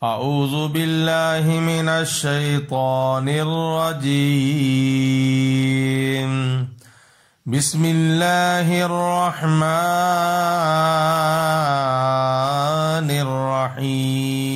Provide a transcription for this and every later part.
اعوذ باللہ من الشیطان الرجیم بسم اللہ الرحمن الرحیم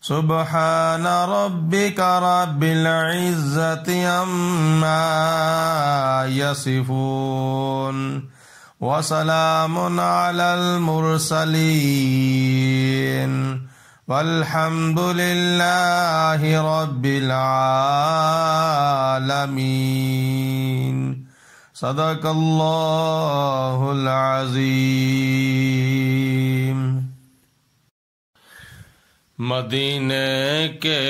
سبحان ربک رب العزة عما یصفون وسلام علی المرسلین والحمد للہ رب العالمین صدق اللہ العظیم۔ مدینے کے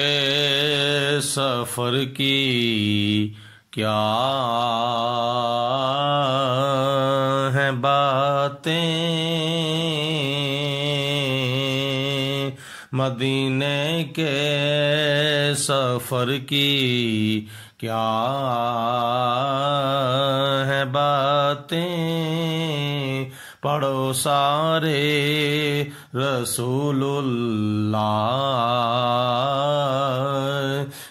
سفر کی کیا ہیں باتیں، مدینے کے سفر کی کیا ہیں باتیں، پڑھو سارے رسول اللہ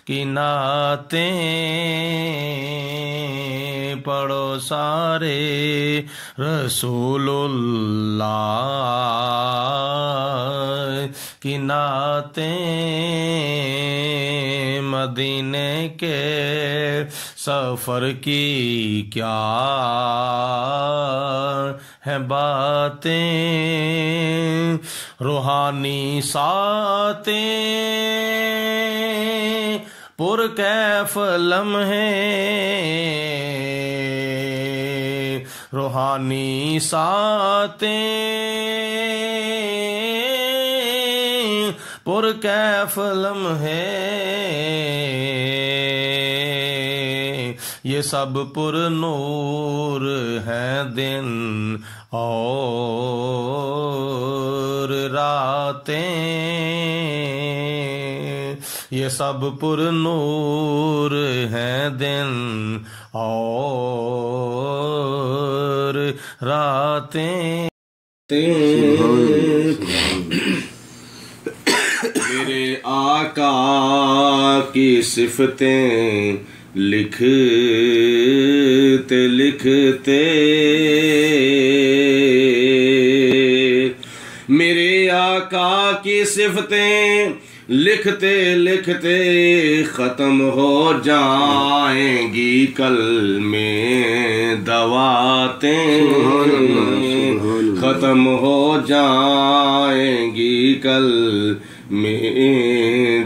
کی نعتیں، پڑھو سارے رسول اللہ کی نعتیں، مدینے کے سفر کی کیا ہیں باتیں، روحانی ساتیں پرکیف لمحے، روحانی ساتیں پرکیف لمحے، یہ سب پر نور ہیں دن اور راتیں، یہ سب پر نور ہیں دن اور راتیں، میرے آقا کی صفتیں لکھتے لکھتے، میرے آقا کی صفتیں لکھتے لکھتے ختم ہو جائیں گی کل میں دواتیں، ختم ہو جائیں گی کل میں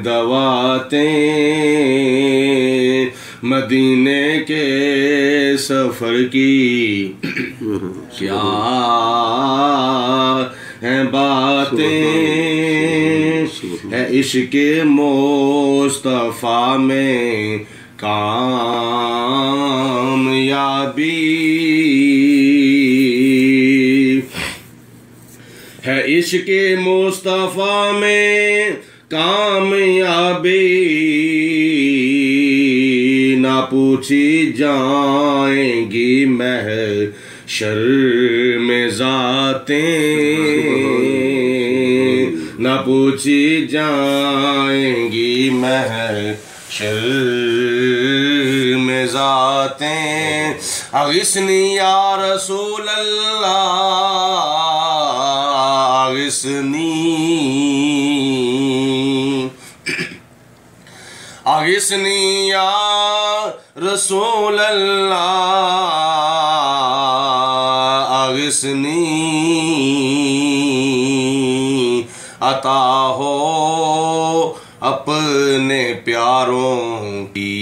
دواتیں، مدینے کے سفر کی کیا ہیں باتیں، ہے عشق مصطفیٰ میں کامیابی، ہے عشق مصطفیٰ میں کامیابی، نہ پوچھی جائیں گی محشر میں ذاتیں، نہ پوچھی جائیں گی محشر میں ذاتیں، اغثنی یا رسول اللہ اغثنی، اغثنی یا رسول اللہ اغثنی، عطا ہو اپنے پیاروں کی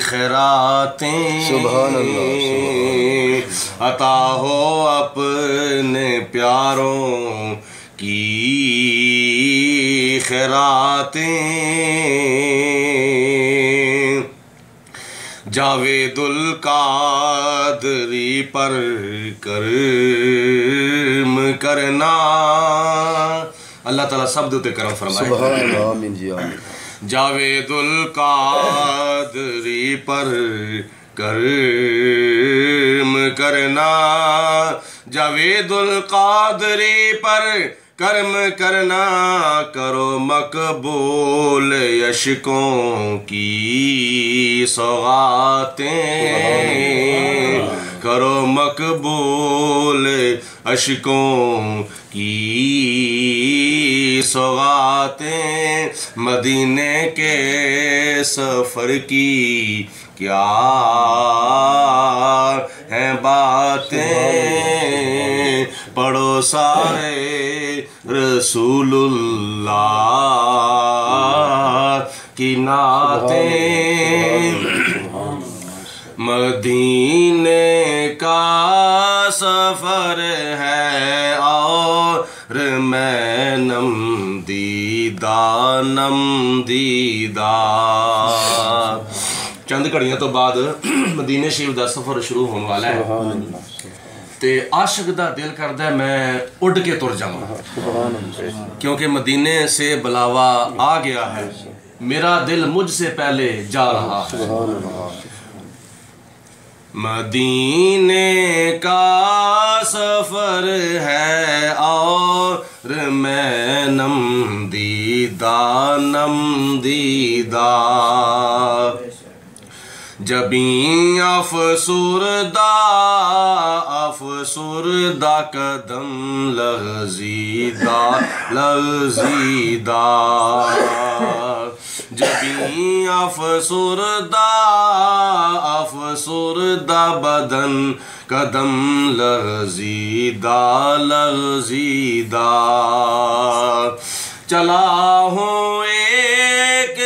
خیراتیں، سبحان اللہ، عطا ہو اپنے پیاروں کی خیراتیں، جاوید القادری پر کرم کرنا، اللہ تعالیٰ سب دوتے کرم فرمائے، سبحان اللہ، آمین جی آمین، جاوید القادری پر کرم کرنا، جاوید القادری پر کرم کرنا کرو مقبول عشقوں کی سوغاتیں، کرو مقبول عشقوں کی سوغاتیں، مدینے کے سفر کی کیا ہیں باتیں، پڑھو سارے رسول اللہ کی نعتیں، مدینے کا سفر ہے اور میں نم دیدہ۔ چند گھڑیاں تو بعد مدینے شریف دا سفر شروع ہونے والا ہے تے عاشق دا دل کردا ہے میں اڑ کے تر جاواں، کیونکہ مدینے سے بلاوا آ گیا ہے، میرا دل مجھ سے پہلے جا رہا ہے۔ مدینے کا سفر ہے اور میں نم دیدہ، جبیں افسردہ قدم لغزیدہ، جبیں افسردہ بدن قدم لغزیدہ، چلا ہوں ایک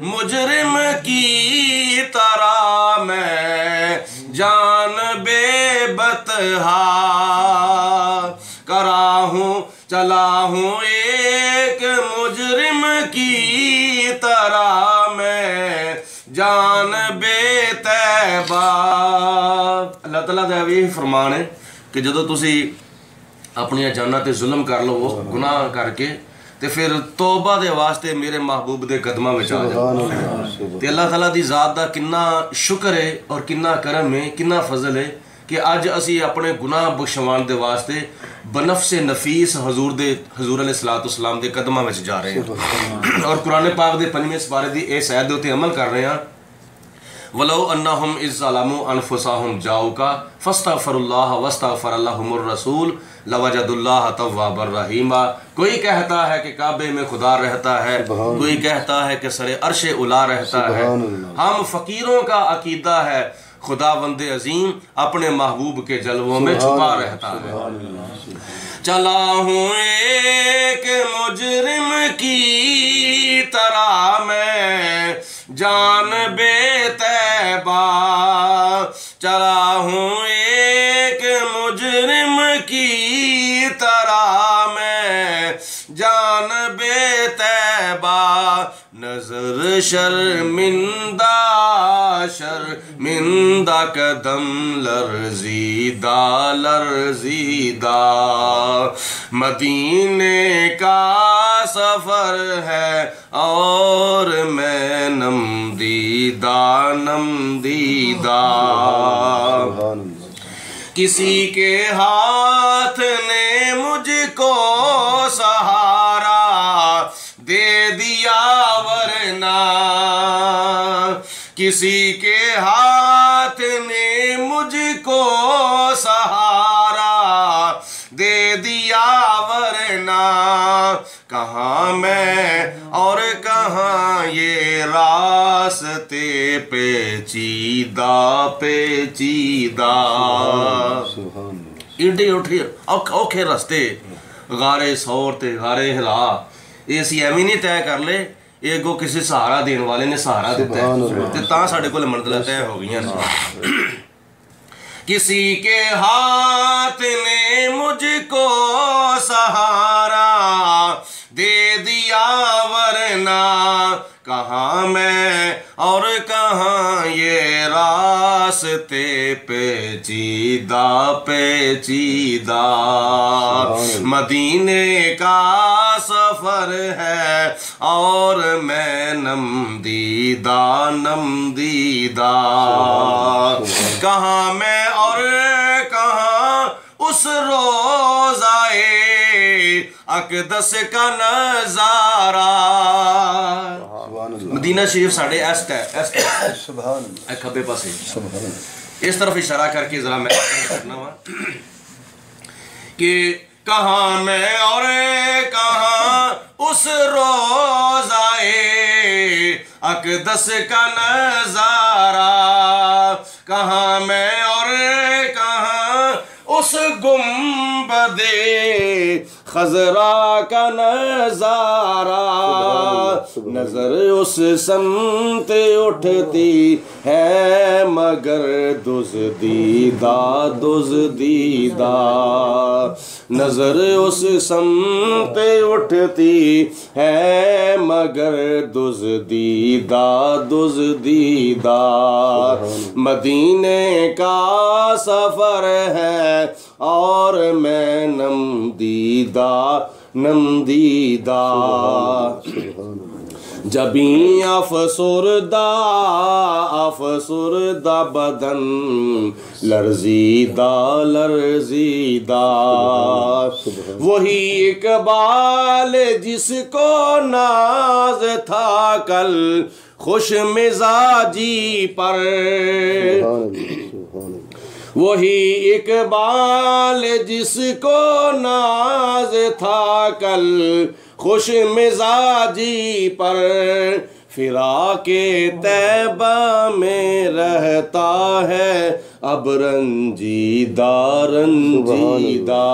مجرم کی طرح میں جان بے بتہا، چلا ہوں ایک مجرم کی طرح میں جان بے تیبہ۔ اللہ تعالیٰ دا یہ فرمان ہے کہ جدو تسی اپنی جاناں تے ظلم کر لو گناہ کر کے تے پھر توبہ دے واسطے میرے محبوب دے قدمہ میں چاہ جاؤ، تے اللہ تعالیٰ دی ذات دا کنا شکر ہے اور کنا کرم ہے، کنا فضل ہے کہ اج اسی اپنے گناہ بخشوان دے واسطے بنفس نفیس حضور علیہ السلام دے قدمہ میں جا رہے ہیں، اور قرآن پاک دے 5ویں سپارے دی اس آیت دے اوتے عمل کر رہے ہیں۔ وَلَوْ أَنَّهُمْ إِذْ ظَلَمُوا أَنفُسَهُمْ جَاءُوكَ فَاسْتَغْفَرُوا اللَّهَ وَاسْتَغْفَرَ لَهُمُ الرَّسُولُ لَوَجَدُوا اللَّهَ تَوَّابًا رَحِيمًا۔ کوئی کہتا ہے کہ کعبے میں خدا رہتا ہے، کوئی کہتا ہے کہ سر عرش اولا رہتا ہے، ہم فقیروں کا عقیدہ ہے خداوند عظیم اپنے محبوب کے جلووں میں چھپا رہتا ہے۔ چلا ہوں ایک مجرم کی طرح میں جان بے تیبہ، چلا ہوں ایک مجرم کی طرح میں جان بے تیبہ، نظر شرمندہ قدم لرزیدہ، مدینے کا سفر ہے اور میں نم دیدہ، کسی کے ہاتھ نے مجھ کو سہارا دے دیا ورنہ، کسی کے ہاتھ نے مجھ کو سہارا دے دیا ورنہ، کہاں میں اور کہاں یہ راستے پیچیدہ، ایڈے اوکھے رستے، غارے سور تے غارے ہلا، یہ اسی ایویں نہیں طے کر لے، یہ گو کسی سہارا دین والے نے سہارا دیتا ہے تے تاں ساڈے کول منزلیں طے ہو گئیاں۔ کسی کے ہاتھ نے مجھ کو سہارا دے دیا ورنہ، کہاں میں اور کہاں یہ راستے پیچیدہ، مدینے کا سفر ہے اور میں نم دیدہ، کہاں میں اور کہاں اس روزائے اقدس کا نظارہ. مدینہ شریف ساڑھے ایسٹ ہے کھبے پاسے. اس طرف اشارہ کر کے ذرا میں کرنا ہوا کہ کہاں میں اور کہاں اس روضائے اقدس کا نظارہ. کہاں میں اور کہاں اس گنبد خضرا کا نظارہ. نظر اس سمت اٹھتی ہے مگر دزدیدہ دزدیدہ. نظر اس سمت اٹھتی ہے مگر دزدیدہ دزدیدہ. مدینے کا سفر ہے اور میں نمدیدہ نمدیدہ. جبیں افسردہ بدن لرزیدہ لرزیدہ. وہی اقبال جس کو ناز تھا کل خوش مزاجی پر. وہی اقبال جس کو ناز تھا کل خوش مزاجی پر. فراق طیبہ میں رہتا ہے اب رنجیدہ رنجیدہ.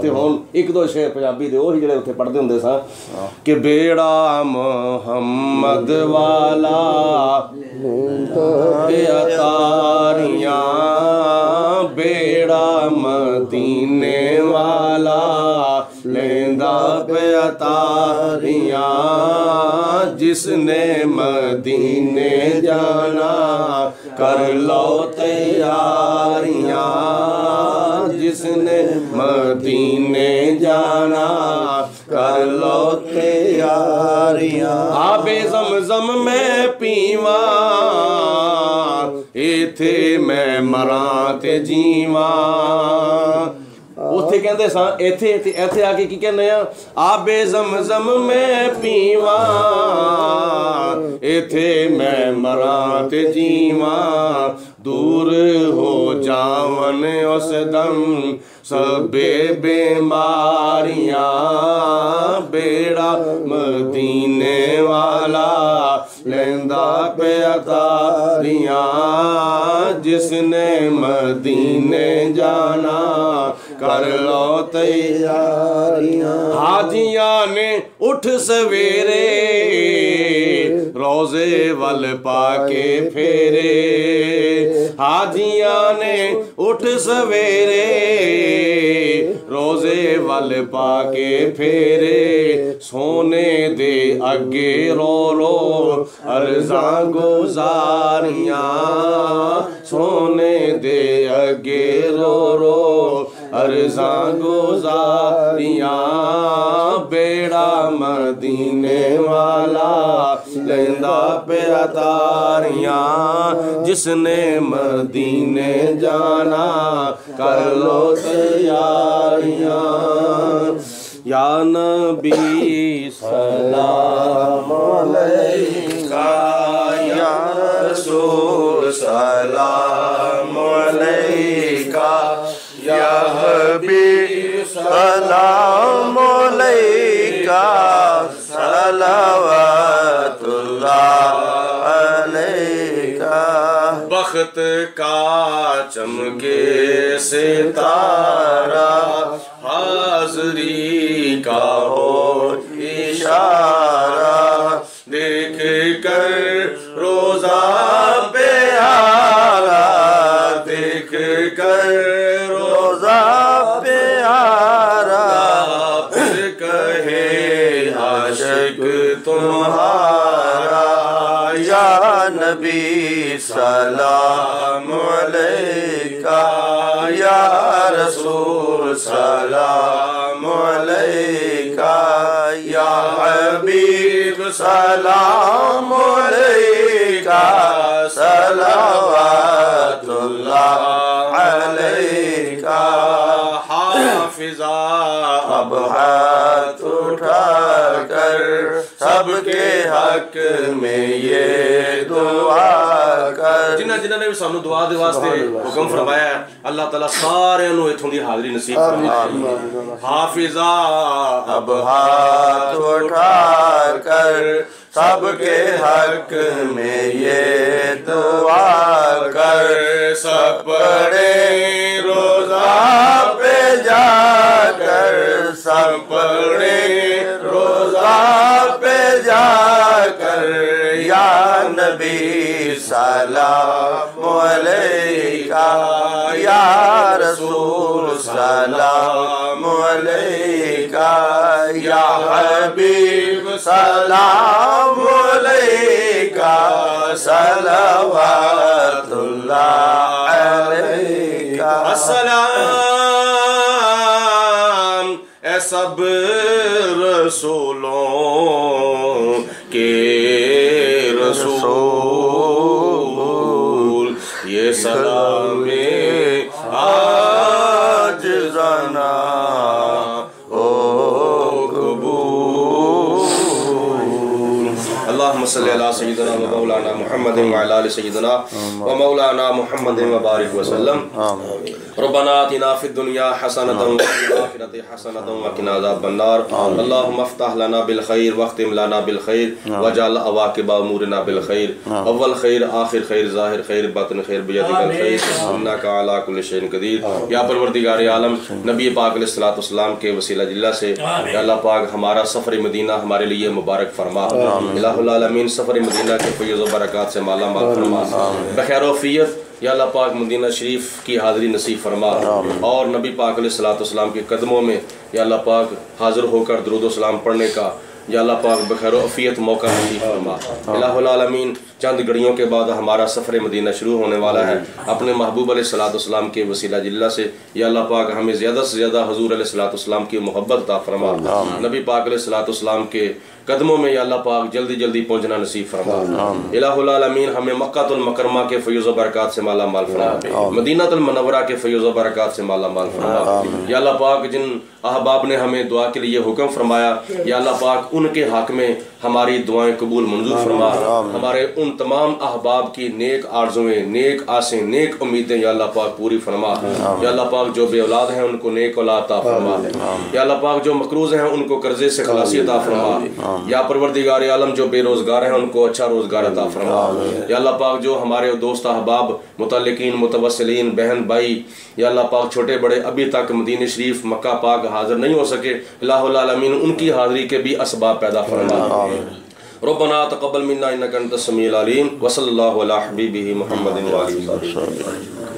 تے ہن ایک دو شعر پنجابی دے وہی جڑے اوتھے پڑھدے ہوندے ساں کہ بیڑا محمد والا بے اتاریاں بیڑا مدینے والا لیندا پہ اتاریاں. جس نے مدینے جانا کر لو تیاریاں. جس نے مدینے جانا کر لو تیاریاں. آب زمزم میں پیواں ایتھے میں مراں تے جیواں. اتھے کہندے ساں ایتھے آ کے کی کہنے ہیں آب زمزم میں پیواں ایتھے میں مراں تے جیواں. دور ہو جاون اس دم سب بیماریاں. بیڑا مدینے والا لیندا پہ اتاریاں. جس نے مدینے جانا کر لو تیاریاں. حاجیاں نے اٹھ سویرے روزے ول پا کے پھیرے. حاجیاں نے اٹھ سویرے روزے ول پا کے پھیرے. سونے دے اگے رو رو عرضاں گزاریاں. سونے دے اگے رو رو عرضاں گزاریاں. بیڑا مدینے والا لیندا پہ اتاریاں. جس نے مدینے جانا کر لو تیاریاں. یا نبی سلام علیکہ یا رسول سلام علیکہ یا حبیب سلام علیکہ صلوات اللہ علیکہ. بخت کا چمکے ستارہ حاضری کا ہو اشارہ. دیکھ کر روزہ پیارا دیکھ کر روزہ پیارا. پھر کہے عاشق تمہارا یا نبی سلام علیکہ یا رسول سلام علیکہ یا حبیب سلام علیکہ صلوات اللہ علیکہ. حافظہ اب ہاتھ اٹھا کر سب کے حق میں یہ دعا کر. جنہاں نے بھی سانو دعا دے واسطے حکم فرمایا ہے اللہ تعالیٰ سارے نو اتھوں دی حاضری نصیب فرمائے. حافظہ اب ہاتھ اٹھا کر سب کے حق میں یہ دعا کر. سب پڑھے روزہ پہ جا کر سب پڑھے روزہ پہ جا کر یا نبی سلام علیکہ یا رسول سلام علیکہ یا حبیب سلام علیکہ صلوات اللہ علیکہ. السلام اے سب رسولوں کے رسول یہ سلام آج زنا او قبول. اللہم صلی علی سیدنا و مولانا محمد وعلی آل سیدنا و مولانا محمد وبارک وسلم. ربنا آتنا فی الدنیا حسنۃ وفی الآخرۃ حسنۃ وقنا عذاب النار. اللہم افتح لنا بالخیر واختم لنا بالخیر واجعل عواقب امورنا بالخیر. اول خیر آخر خیر ظاہر خیر باطن خیر بیدک الخیر انک علی کل شیء قدیر. یا پروردگار عالم نبی پاک علیہ الصلوۃ والسلام کے وسیلہ جلہ سے یا اللہ پاک ہمارا سفر مدینہ ہمارے لیے مبارک فرما. الہ العالمین سفر مدینہ کے فیض و برکات سے مالا مال فرما. بخیر و عافیت یا اللہ پاک مدینہ شریف کی حاضری نصیب فرما اور نبی پاک علیہ الصلوۃ والسلام کے قدموں میں یا اللہ پاک حاضر ہو کر درود و سلام پڑھنے کا یا اللہ پاک بخیر و عافیت موقع نصیب فرما. الہ العالمین چند گھڑیوں کے بعد ہمارا سفر مدینہ شروع ہونے والا ہے. اپنے محبوب علیہ الصلوۃ والسلام کے وسیلہ جلہ سے یا اللہ پاک ہمیں زیادہ سے زیادہ حضور علیہ الصلوۃ والسلام کی محبت عطا فرما. نبی پاک علیہ الصلوۃ والسلام کے قدموں میں یا اللہ پاک جلدی جلدی پہنچنا نصیب فرما. الہ العالمین ہمیں مکہ المکرمہ کے فیض و برکات سے مالا مال فرما. مدینہ المنورہ کے فیض و برکات سے مالا مال فرما. یا اللہ پاک جن احباب نے ہمیں دعا کے لیے حکم فرمایا یا اللہ پاک ان کے حق میں ہماری دعائیں قبول منظور فرما. ہمارے ان تمام احباب کی نیک آرزویں نیک آسیں نیک امیدیں یا اللہ پاک پوری فرما. یا اللہ پاک جو بے اولاد ہیں ان کو نیک اولاد عطا فرما. یا اللہ پاک جو مقروض ہیں ان کو قرضے سے خلاصی عطا فرما. یا پروردگار عالم جو بے روزگار ہیں ان کو اچھا روزگار عطا فرما. یا اللہ پاک جو ہمارے دوست احباب متعلقین متوسلین بہن بھائی یا اللہ پاک چھوٹے بڑے ابھی تک مدینہ شریف مکہ پاک حاضر نہیں ہو سکے الہ العالمین ان کی حاضری کے بھی اسباب پیدا فرما. ربنا تقبل منا انک انت السمیع العلیم وصلی اللہ علی حبیبہ محمد وآلہ وصحبہ.